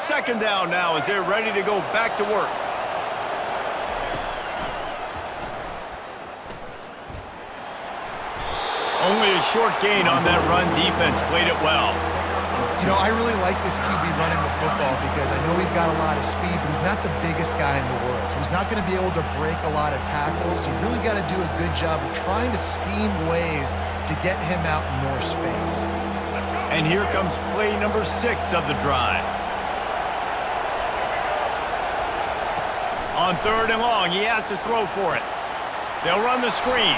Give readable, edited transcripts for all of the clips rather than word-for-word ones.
Second down now as they're ready to go back to work. Only a short gain on that run. Defense played it well. You know, I really like this QB running the football because I know he's got a lot of speed, but he's not the biggest guy in the world. So he's not going to be able to break a lot of tackles. So you really got to do a good job of trying to scheme ways to get him out in more space. And here comes play number 6 of the drive. On 3rd and long, he has to throw for it. They'll run the screen.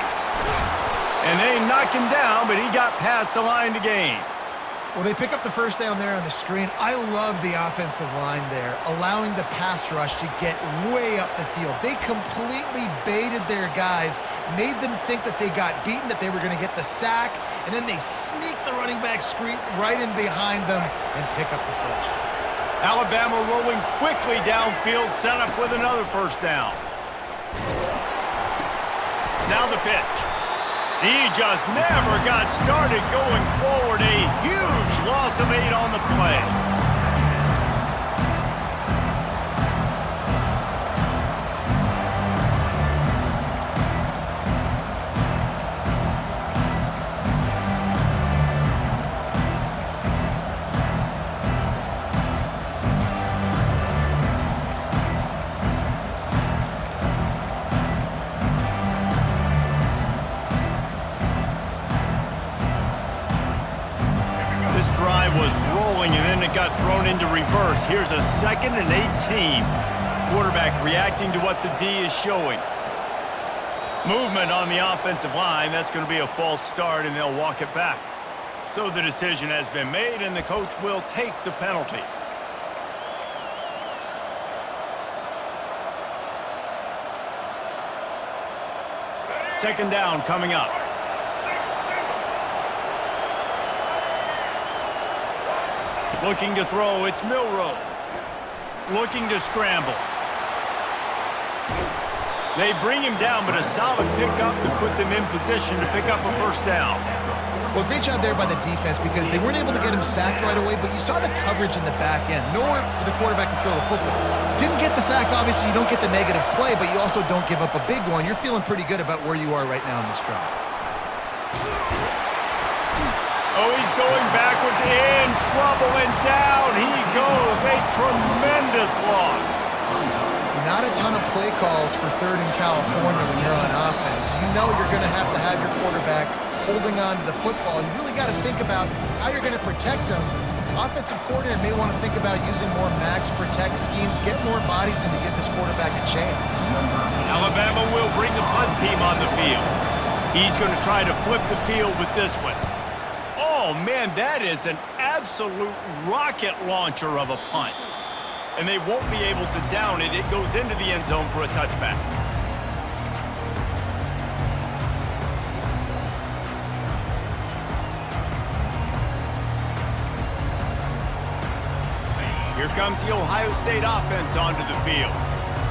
And they knock him down, but he got past the line to gain. Well, they pick up the first down there on the screen. I love the offensive line there, allowing the pass rush to get way up the field. They completely baited their guys, made them think that they got beaten, that they were going to get the sack, and then they sneak the running back screen right in behind them and pick up the first. Alabama rolling quickly downfield, set up with another first down. Now the pitch. He just never got started going forward. A huge loss of 8 on the play. Was rolling and then it got thrown into reverse. Here's a 2nd and 18. Quarterback reacting to what the D is showing. Movement on the offensive line. That's going to be a false start and they'll walk it back. So the decision has been made and the coach will take the penalty. Second down coming up. Looking to throw, it's Milroe. Looking to scramble. They bring him down, but a solid pickup to put them in position to pick up a first down. Well, great job there by the defense because they weren't able to get him sacked right away, but you saw the coverage in the back end. Nowhere for the quarterback to throw the football. Didn't get the sack, obviously. You don't get the negative play, but you also don't give up a big one. You're feeling pretty good about where you are right now in this drive. Oh, he's going backwards, in trouble, and down he goes. A tremendous loss. Not a ton of play calls for 3rd in California when you're on offense. You know you're going to have your quarterback holding on to the football. You really got to think about how you're going to protect him. Offensive coordinator may want to think about using more max protect schemes, get more bodies in to give this quarterback a chance. Alabama will bring the punt team on the field. He's going to try to flip the field with this one. Oh, man, that is an absolute rocket launcher of a punt. And they won't be able to down it. It goes into the end zone for a touchback. Here comes the Ohio State offense onto the field.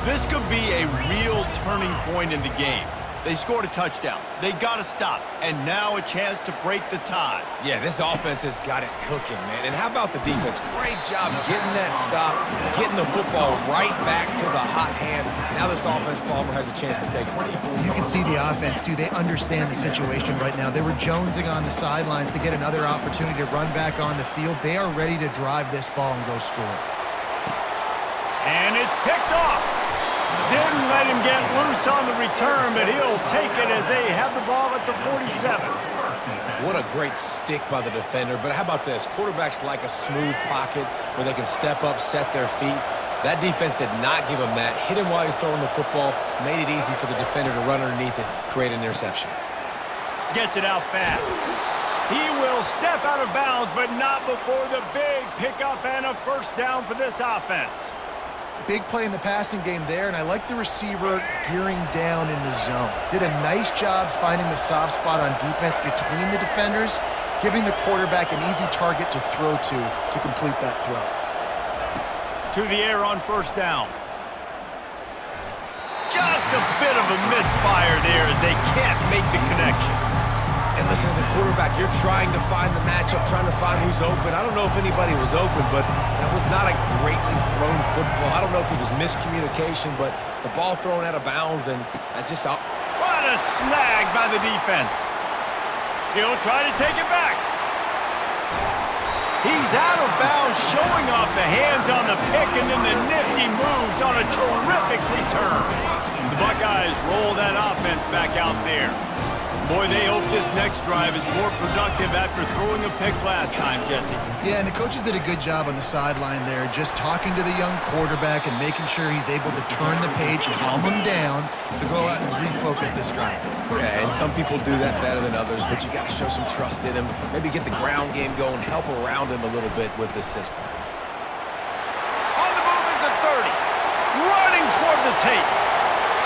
This could be a real turning point in the game. They scored a touchdown. They got to stop. And now a chance to break the tie. Yeah, this offense has got it cooking, man. And how about the defense? Great job getting that stop, getting the football right back to the hot hand. Now this offense, Palmer, has a chance to take one. You can see the offense, too. They understand the situation right now. They were jonesing on the sidelines to get another opportunity to run back on the field. They are ready to drive this ball and go score. And it's picked off. Didn't let him get loose on the return, but he'll take it as they have the ball at the 47. What a great stick by the defender. But how about this? Quarterbacks like a smooth pocket where they can step up, set their feet. That defense did not give him that. Hit him while he's throwing the football, made it easy for the defender to run underneath it, create an interception. Gets it out fast. He will step out of bounds, but not before the big pickup and a first down for this offense. Big play in the passing game there, and I like the receiver gearing down in the zone. Did a nice job finding the soft spot on defense between the defenders, giving the quarterback an easy target to throw to complete that throw. To the air on first down. Just a bit of a misfire there as they can't make the connection. And Listen, as a quarterback, you're trying to find the matchup, trying to find who's open. I don't know if anybody was open, but that was not a greatly thrown football. I don't know if it was miscommunication, but the ball thrown out of bounds, and that just... What a snag by the defense. He'll try to take it back. He's out of bounds, showing off the hands on the pick, and then the nifty moves on a terrific return. The Buckeyes roll that offense back out there. Boy, they hope this next drive is more productive after throwing a pick last time, Jesse. Yeah, and the coaches did a good job on the sideline there, just talking to the young quarterback and making sure he's able to turn the page, calm him down, to go out and refocus this drive. Yeah, and some people do that better than others, but you got to show some trust in him. Maybe get the ground game going, help around him a little bit with the system. On the move is the 30. Running toward the tape.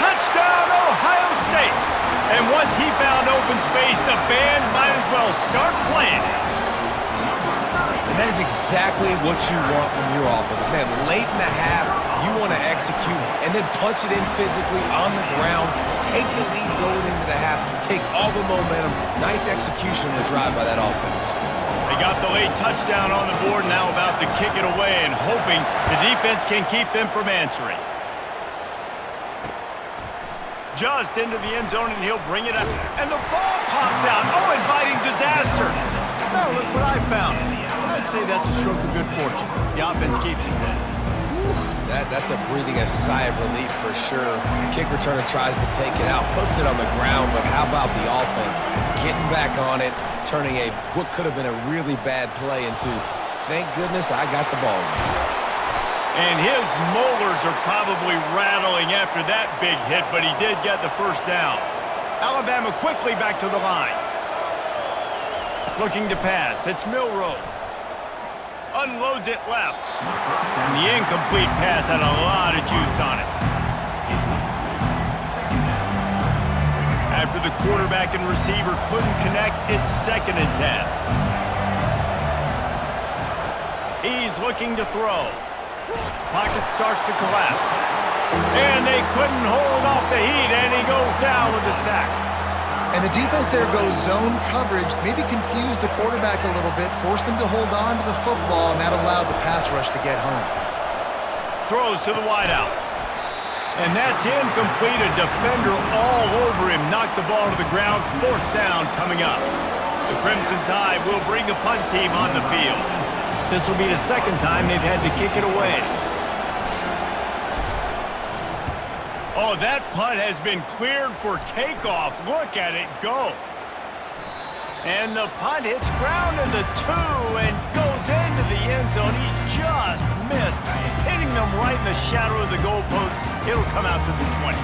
Touchdown, Ohio State. And once he found open space, the band might as well start playing. And that is exactly what you want from your offense. Man, late in the half, you want to execute and then punch it in physically on the ground, take the lead going into the half, take all the momentum. Nice execution on the drive by that offense. They got the late touchdown on the board, now about to kick it away and hoping the defense can keep them from answering. Just into the end zone, and he'll bring it up. And the ball pops out. Oh, inviting disaster. Now look what I found. I'd say that's a stroke of good fortune. The offense keeps it. That's a breathing a sigh of relief for sure. Kick returner tries to take it out, puts it on the ground, but how about the offense getting back on it, turning what could have been a really bad play into, thank goodness I got the ball. And his molars are probably rattling after that big hit, but he did get the first down. Alabama quickly back to the line. Looking to pass. It's Milroe. Unloads it left. And the incomplete pass had a lot of juice on it. After the quarterback and receiver couldn't connect, it's 2nd and 10. He's looking to throw. Pocket starts to collapse. And they couldn't hold off the heat, and he goes down with a sack. And the defense there goes zone coverage, maybe confused the quarterback a little bit, forced him to hold on to the football, and that allowed the pass rush to get home. Throws to the wideout. And that's incomplete. A defender all over him. Knocked the ball to the ground. 4th down coming up. The Crimson Tide will bring the punt team on the field. This will be the 2nd time they've had to kick it away. Oh, that punt has been cleared for takeoff. Look at it go. And the punt hits ground in the 2 and goes into the end zone. He just missed, hitting them right in the shadow of the goalpost. It'll come out to the 20.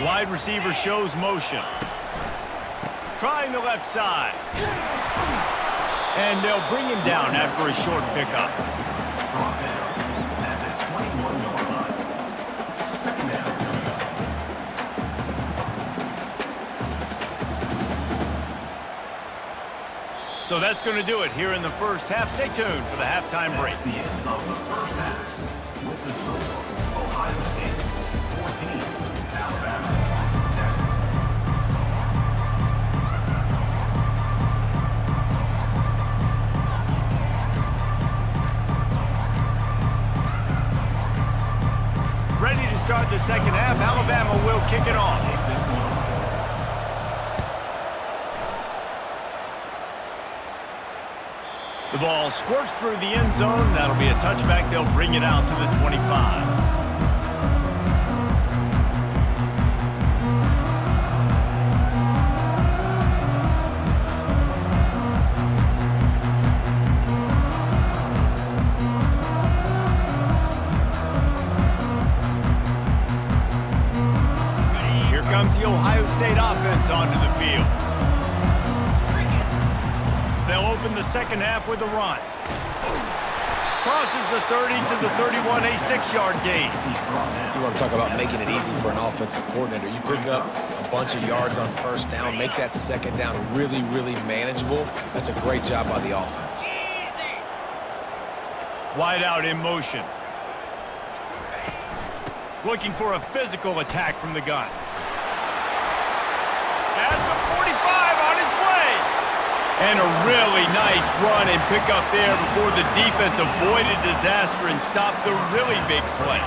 Wide receiver shows motion. Trying the left side. And they'll bring him down after a short pickup. So that's going to do it here in the first half. Stay tuned for the halftime break. At the end of the first half, with the score, Ohio State 14, Alabama 7. Ready to start the second half. Alabama will kick it off. The ball squirts through the end zone. That'll be a touchback. They'll bring it out to the 25. Here comes the Ohio State offense onto the field. They'll open the second half with a run. Crosses the 30 to the 31, a 6-yard gain. You want to talk about making it easy for an offensive coordinator. You pick up a bunch of yards on first down, make that second down really, really manageable. That's a great job by the offense. Wide out in motion. Looking for a physical attack from the gun. At the And a really nice run and pick up there before the defense avoided disaster and stopped the really big play.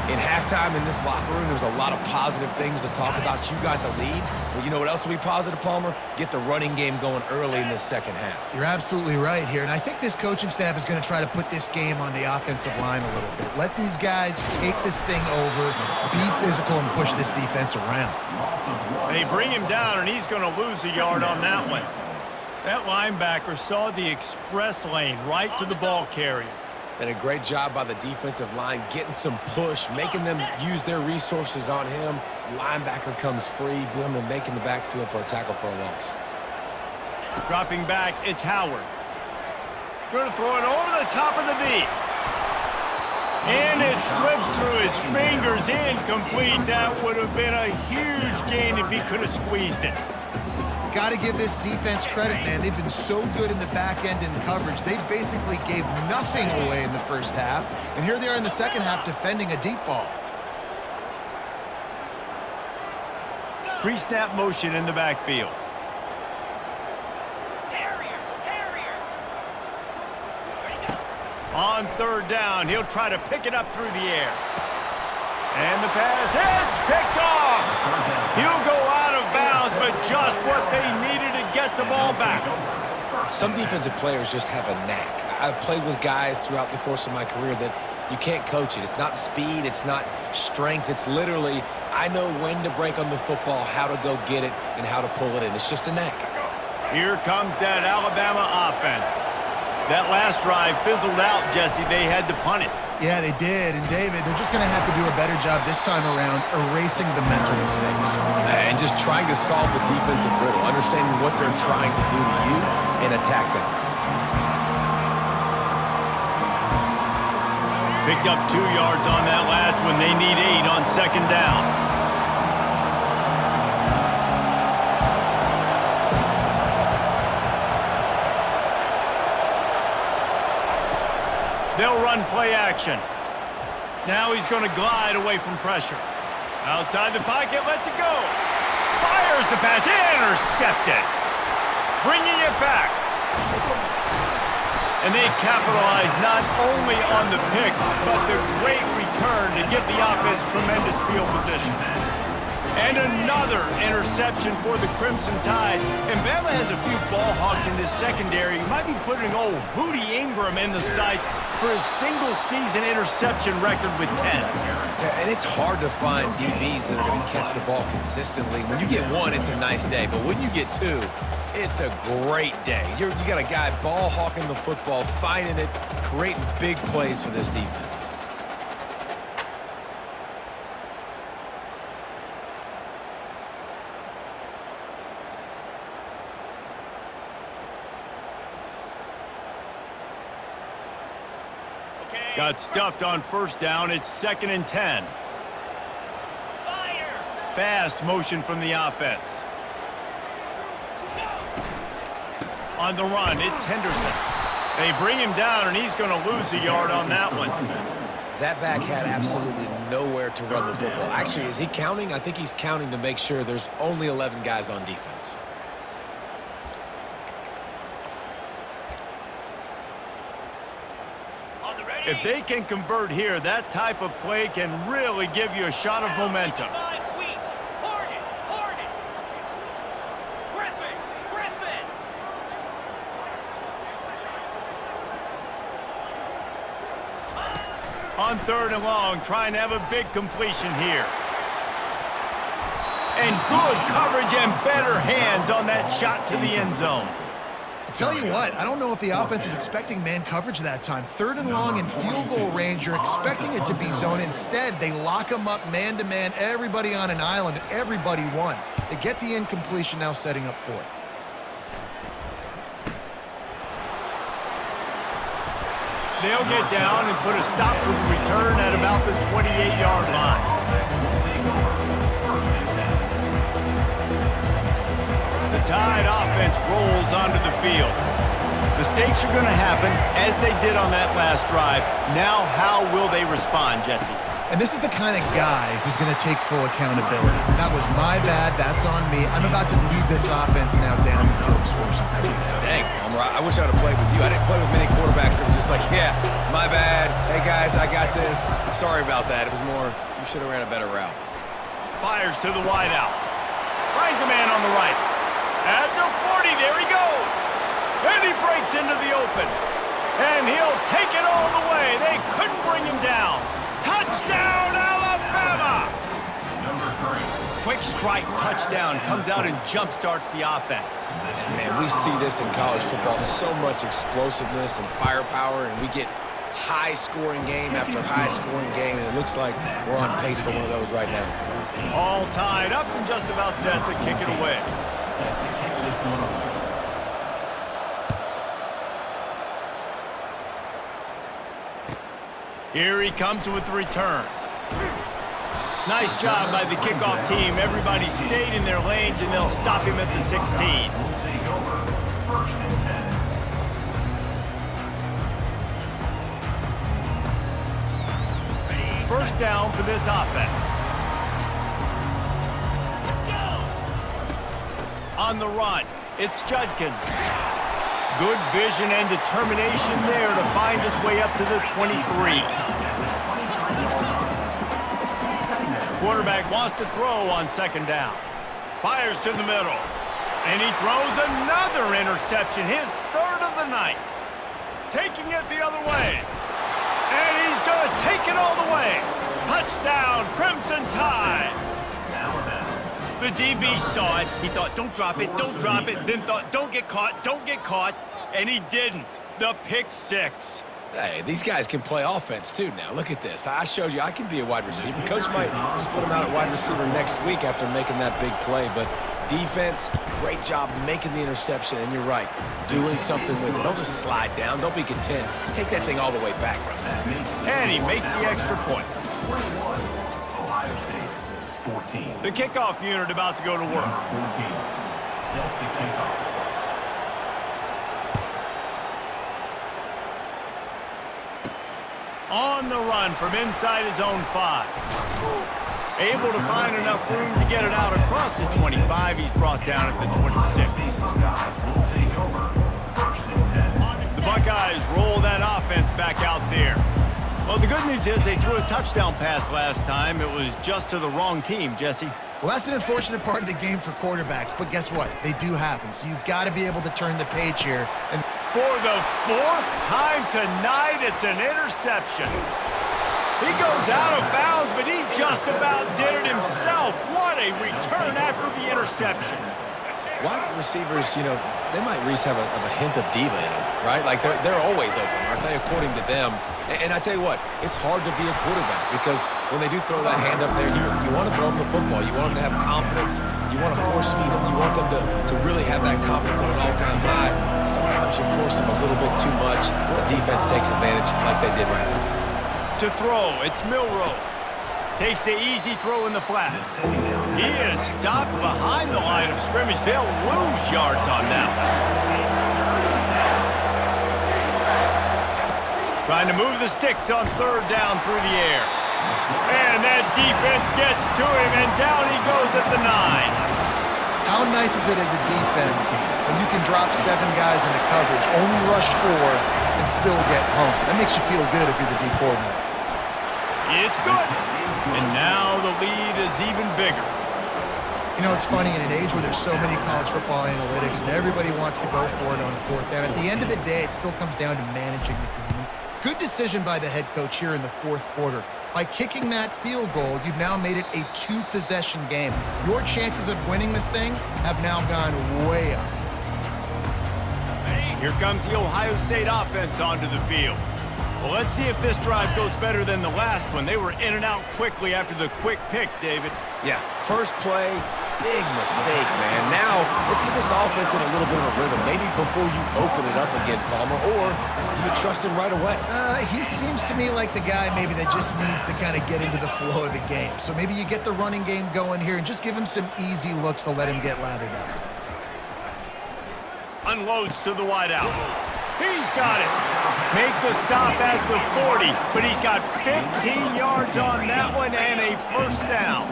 In halftime in this locker room, there was a lot of positive things to talk about. You got the lead. Well, you know what else will be positive, Palmer? Get the running game going early in this second half. You're absolutely right here, and I think this coaching staff is going to try to put this game on the offensive line a little bit. Let these guys take this thing over, be physical, and push this defense around. They bring him down, and he's going to lose a yard on that one. That linebacker saw the express lane right to the ball carrier. And a great job by the defensive line getting some push, making them use their resources on him. Linebacker comes free, boom, and making the backfield for a tackle for a loss. Dropping back, it's Howard. Going to throw it over the top of the D. And it slips through his fingers, incomplete. That would have been a huge gain if he could have squeezed it. Got to give this defense credit, man. They've been so good in the back end in coverage. They basically gave nothing away in the first half, and here they are in the second half defending a deep ball. Pre-snap motion in the backfield. On third down, he'll try to pick it up through the air. And the pass hits, picked off. He'll go out of bounds, but just what they needed to get the ball back. Some defensive players just have a knack. I've played with guys throughout the course of my career that you can't coach it. It's not speed, it's not strength. It's literally, I know when to break on the football, how to go get it, and how to pull it in. It's just a knack. Here comes that Alabama offense. That last drive fizzled out, Jesse. They had to punt it. Yeah, they did. And, David, they're just going to have to do a better job this time around erasing the mental mistakes. And just trying to solve the defensive riddle, understanding what they're trying to do to you and attack them. Picked up 2 yards on that last one. They need 8 on second down. They'll run play action. Now he's going to glide away from pressure. Outside the pocket, lets it go. Fires the pass, intercepted. Bringing it back. And they capitalize not only on the pick, but the great return to give the offense tremendous field position. And another interception for the Crimson Tide. And Bama has a few ball hawks in this secondary. You might be putting old Hootie Ingram in the sights for his single-season interception record with 10. Yeah, and it's hard to find DBs that are going to catch the ball consistently. When you get 1, it's a nice day. But when you get 2, it's a great day. You got a guy ball hawking the football, finding it, creating big plays for this defense. Got stuffed on first down. It's 2nd and 10. Fast motion from the offense. On the run, it's Henderson. They bring him down, and he's going to lose a yard on that one. That back had absolutely nowhere to run the football. Actually, is he counting? I think he's counting to make sure there's only 11 guys on defense. If they can convert here, that type of play can really give you a shot of momentum. On 3rd and long, trying to have a big completion here. And good coverage and better hands on that shot to the end zone. Tell you what, I don't know if the offense was expecting man coverage that time. 3rd and long in field goal range, you're expecting it to be zone. Instead, they lock them up man-to-man, everybody on an island, everybody won. They get the incompletion, now setting up 4th. They'll get down and put a stop to the return at about the 28-yard line. The Tide offense rolls onto the field. Mistakes are going to happen, as they did on that last drive. Now, how will they respond, Jesse? And this is the kind of guy who's going to take full accountability. That was my bad. That's on me. I'm about to lead this offense now down the field to score some points. Dang, Palmer, I wish I would have played with you. I didn't play with many quarterbacks that were just like, yeah, my bad. Hey, guys, I got this. Sorry about that. It was more, you should have ran a better route. Fires to the wideout. Finds a man on the right. At the 40, there he goes. And he breaks into the open. And he'll take it all the way. They couldn't bring him down. Touchdown, Alabama! Number 3. Quick strike touchdown comes out and jump-starts the offense. And, man, we see this in college football. So much explosiveness and firepower, and we get high-scoring game after high-scoring game, and it looks like we're on pace for one of those right now. All tied up and just about set to kick it away. Set to kick this one away. Here he comes with the return. Nice job by the kickoff team. Everybody stayed in their lanes, and they'll stop him at the 16. Will take over. 1st and 10. First down for this offense. On the run, it's Judkins. Good vision and determination there to find his way up to the 23. Quarterback wants to throw on 2nd down. Fires to the middle. And he throws another interception, his 3rd of the night. Taking it the other way. And he's going to take it all the way. Touchdown, Crimson Tide. The DB saw it. He thought, don't drop it, don't drop it. Then thought, don't get caught, don't get caught. And he didn't. The pick 6. Hey, these guys can play offense, too, now. Look at this. I showed you I can be a wide receiver. Coach might split him out at wide receiver next week after making that big play. But defense, great job making the interception. And you're right, doing something with it. Don't just slide down. Don't be content. Take that thing all the way back, bro. And he makes the extra point. 21. Ohio State. 14. The kickoff unit about to go to work. 14. Set to kick off. On the run from inside his own 5. Able to find enough room to get it out across the 25. He's brought down at the 26. Buckeyes will take over. 1st and 10. The Buckeyes roll that offense back out there. Well, the good news is they threw a touchdown pass last time. It was just to the wrong team, Jesse. Well, that's an unfortunate part of the game for quarterbacks, but guess what? They do happen, so you've got to be able to turn the page here. And for the 4th time tonight, it's an interception. He goes out of bounds, but he just about did it himself. What a return after the interception. Wide receivers, you know, they might at least have a hint of diva in them, right? Like, they're always open, aren't they, according to them? And I tell you what, it's hard to be a quarterback because when they do throw that hand up there, you want to throw them the football. You want them to have confidence. You want to force feed them. You want them to really have that confidence at an all-time high. Sometimes you force them a little bit too much. The defense takes advantage like they did right now. To throw, it's Milroe. Takes the easy throw in the flat. He is stopped behind the line of scrimmage. They'll lose yards on that one. Trying to move the sticks on 3rd down through the air. And that defense gets to him, and down he goes at the 9. how nice is it as a defense when you can drop 7 guys into coverage, only rush 4, and still get home? That makes you feel good if you're the D coordinator. It's good. And now the lead is even bigger. You know, it's funny, in an age where there's so many college football analytics and everybody wants to go for it on 4th down, at the end of the day, it still comes down to managing the game. Good decision by the head coach here in the 4th quarter. By kicking that field goal, you've now made it a 2-possession game. Your chances of winning this thing have now gone way up. Here comes the Ohio State offense onto the field. Well, let's see if this drive goes better than the last one. They were in and out quickly after the quick pick, David. Yeah, first play, big mistake, man. Now, let's get this offense in a little bit of a rhythm. Maybe before you open it up again, Palmer, or do you trust him right away? He seems to me like the guy maybe that just needs to kind of get into the flow of the game. So maybe you get the running game going here and just give him some easy looks to let him get lathered up. Unloads to the wideout. He's got it. make the stop at the 40, but he's got 15 yards on that one and a first down.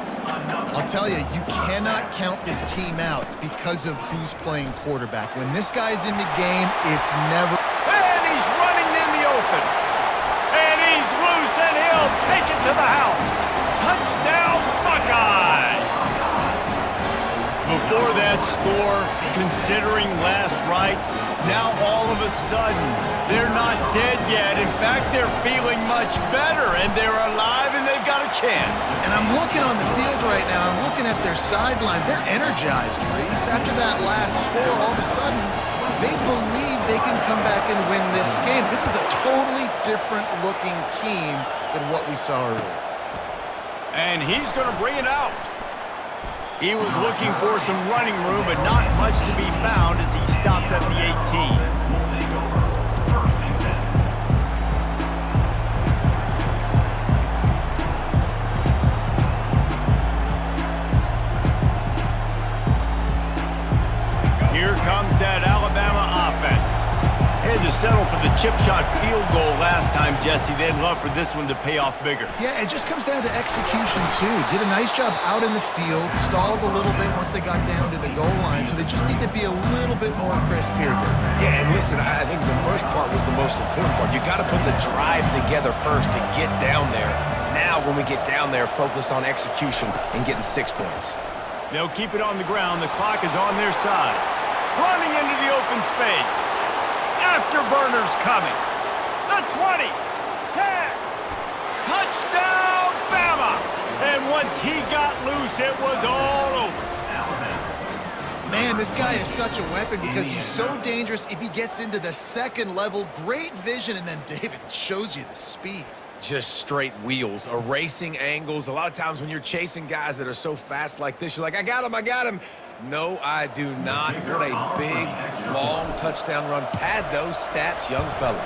I'll tell you, you cannot count this team out because of who's playing quarterback. When this guy's in the game, it's never... And he's running in the open. And he's loose, and he'll take it to the house. Touchdown, Buckeyes! Before that score, considering last rites, now all of a sudden, they're not dead yet. In fact, they're feeling much better, and they're alive, and they've got a chance. And I'm looking on the field right now. I'm looking at their sideline. They're energized, Reese. After that last score, all of a sudden, they believe they can come back and win this game. This is a totally different-looking team than what we saw earlier. And he's going to bring it out. He was looking for some running room, but not much to be found as he stopped at the 18. Will take over. First and 10. Here comes that Alabama offense. They had to settle for the chip shot field goal last time, Jesse. They'd love for this one to pay off bigger. Yeah, it just comes down to execution, too. Did a nice job out in the field, stalled a little bit once they got down to the goal line, so they just need to be a little bit more crisp here. Yeah, and listen, I think the first part was the most important part. You got to put the drive together first to get down there. Now, when we get down there, focus on execution and getting 6 points. They'll keep it on the ground. The clock is on their side. Running into the open space. Afterburners coming. The 20. 10. Touchdown, Bama. And once he got loose, it was all over. Man, this guy is such a weapon because he's so dangerous if he gets into the second level. Great vision, and then David shows you the speed. Just straight wheels, erasing angles. A lot of times when you're chasing guys that are so fast like this, you're like, I got him. No, I do not. What a big, long touchdown run. Pad those stats, young fella.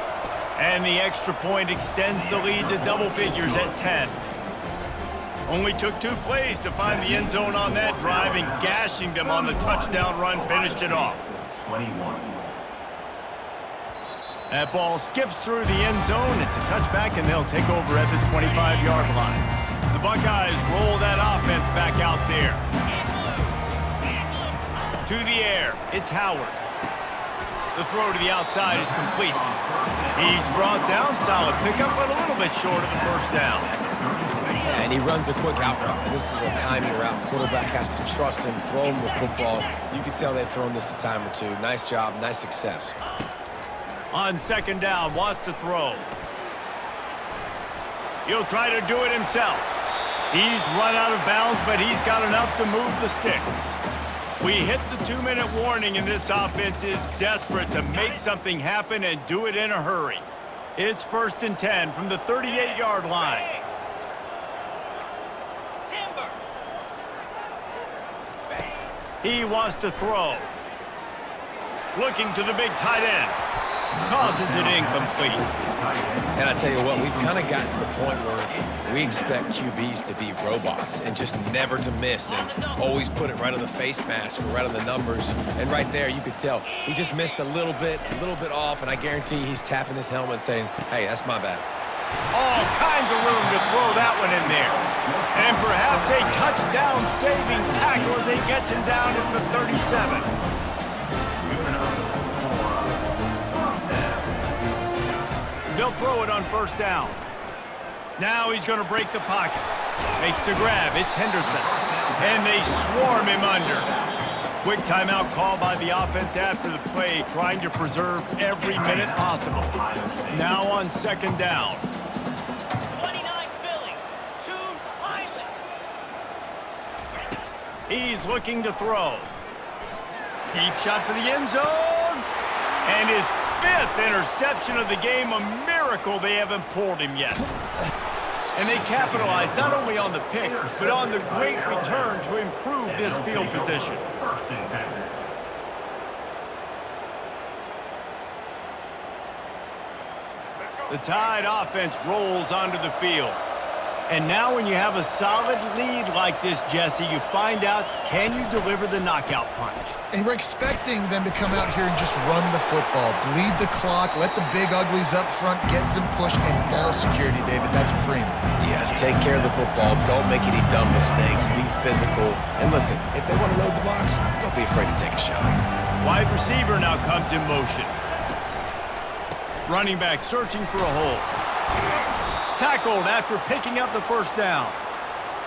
And the extra point extends the lead to double figures at 10. Only took 2 plays to find the end zone on that drive, and gashing them on the touchdown run finished it off. 21. That ball skips through the end zone. It's a touchback, and they'll take over at the 25-yard line. The Buckeyes roll that offense back out there. To the air, it's Howard. The throw to the outside is complete. He's brought down, solid pickup, but a little bit short of the first down. And he runs a quick out route, and this is a timing route. Quarterback has to trust him, throw him the football. You can tell they've thrown this a time or two. Nice job, nice success. On second down, wants to throw. He'll try to do it himself. He's run out of bounds, but he's got enough to move the sticks. We hit the 2-minute warning, and this offense is desperate to make something happen and do it in a hurry. It's 1st and 10 from the 38-yard line. He wants to throw. Looking to the big tight end. Tosses it incomplete. And I tell you what, we've kind of gotten to the point where we expect QBs to be robots and just never to miss and always put it right on the face mask or right on the numbers. And right there, you could tell he just missed a little bit off, and I guarantee he's tapping his helmet saying, hey, that's my bad. All kinds of room to throw that one in there. And perhaps a touchdown-saving tackle as he gets him down at the 37. They'll throw it on first down. Now he's going to break the pocket. Makes the grab. It's Henderson. And they swarm him under. Quick timeout call by the offense after the play, trying to preserve every minute possible. Now on second down. 29 Philly, 2 Highland. He's looking to throw. Deep shot for the end zone. And his 5th interception of the game, a miracle they haven't pulled him yet. And they capitalized not only on the pick, but on the great return to improve this field position. First and 10. The Tide offense rolls onto the field. And now when you have a solid lead like this, Jesse, you find out, can you deliver the knockout punch? And we're expecting them to come out here and just run the football, bleed the clock, let the big uglies up front get some push, and ball security, David. That's premium. Yes, take care of the football. Don't make any dumb mistakes. Be physical. And listen, if they want to load the box, don't be afraid to take a shot. Wide receiver now comes in motion. Running back searching for a hole. Tackled after picking up the first down.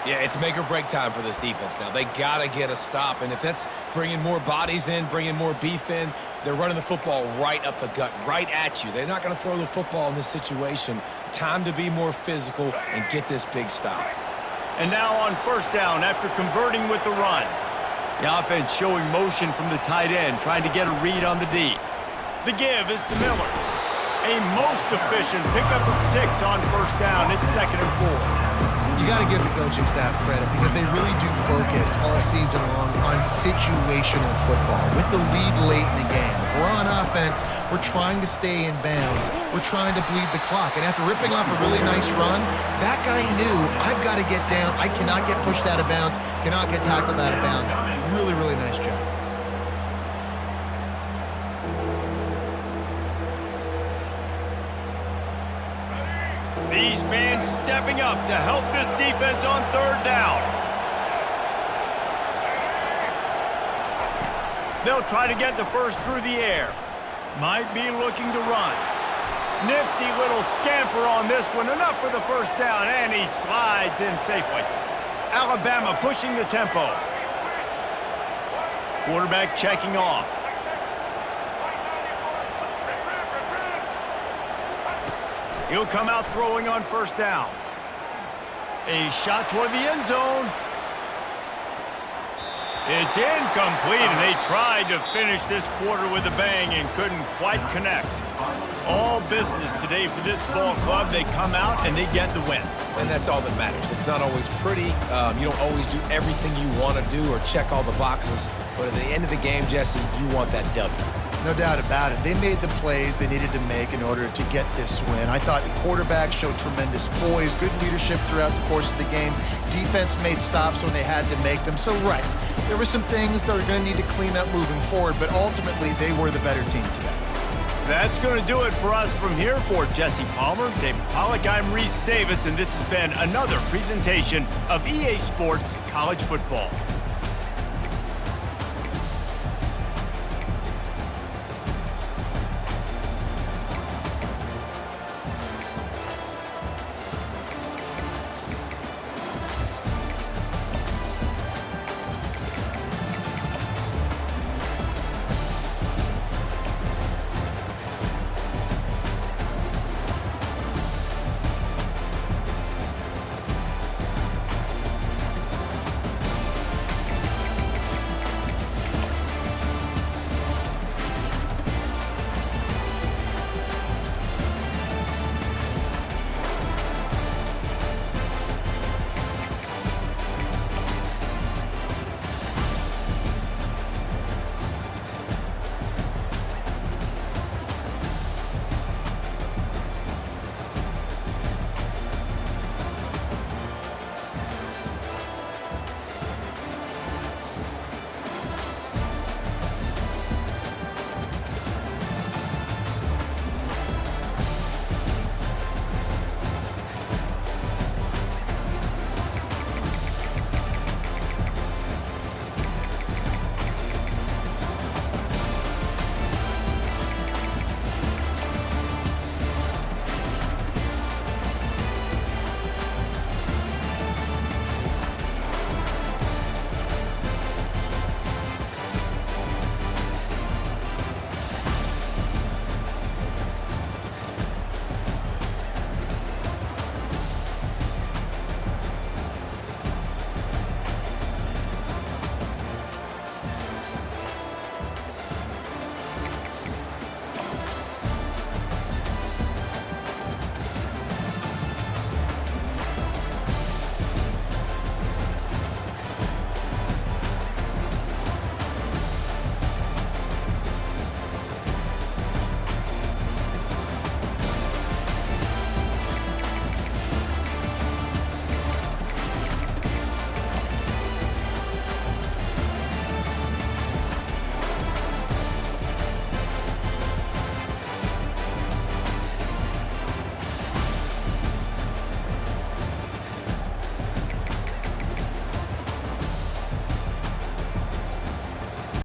Yeah, it's make or break time for this defense now. They got to get a stop, and if that's bringing more bodies in, bringing more beef in, they're running the football right up the gut, right at you. They're not going to throw the football in this situation. Time to be more physical and get this big stop. And now on first down after converting with the run. The offense showing motion from the tight end, trying to get a read on the D. The give is to Miller. A most efficient pickup of 6 on first down. It's 2nd and 4. You got to give the coaching staff credit because they really do focus all season long on situational football with the lead late in the game. If we're on offense, we're trying to stay in bounds. We're trying to bleed the clock. And after ripping off a really nice run, that guy knew, I've got to get down. I cannot get pushed out of bounds, cannot get tackled out of bounds. Really, really nice job. These fans stepping up to help this defense on third down. They'll try to get the first through the air. Might be looking to run. Nifty little scamper on this one. Enough for the first down, and he slides in safely. Alabama pushing the tempo. Quarterback checking off. He'll come out throwing on first down. A shot toward the end zone. It's incomplete, and they tried to finish this quarter with a bang and couldn't quite connect. All business today for this ball club. They come out and they get the win. And that's all that matters. It's not always pretty. You don't always do everything you want to do or check all the boxes. But at the end of the game, Jesse, you want that W. No doubt about it. They made the plays they needed to make in order to get this win. I thought the quarterback showed tremendous poise, good leadership throughout the course of the game. Defense made stops when they had to make them. So, right, there were some things that are going to need to clean up moving forward, but ultimately they were the better team today. That's going to do it for us from here. For Jesse Palmer, David Pollack, I'm Reese Davis, and this has been another presentation of EA Sports College Football.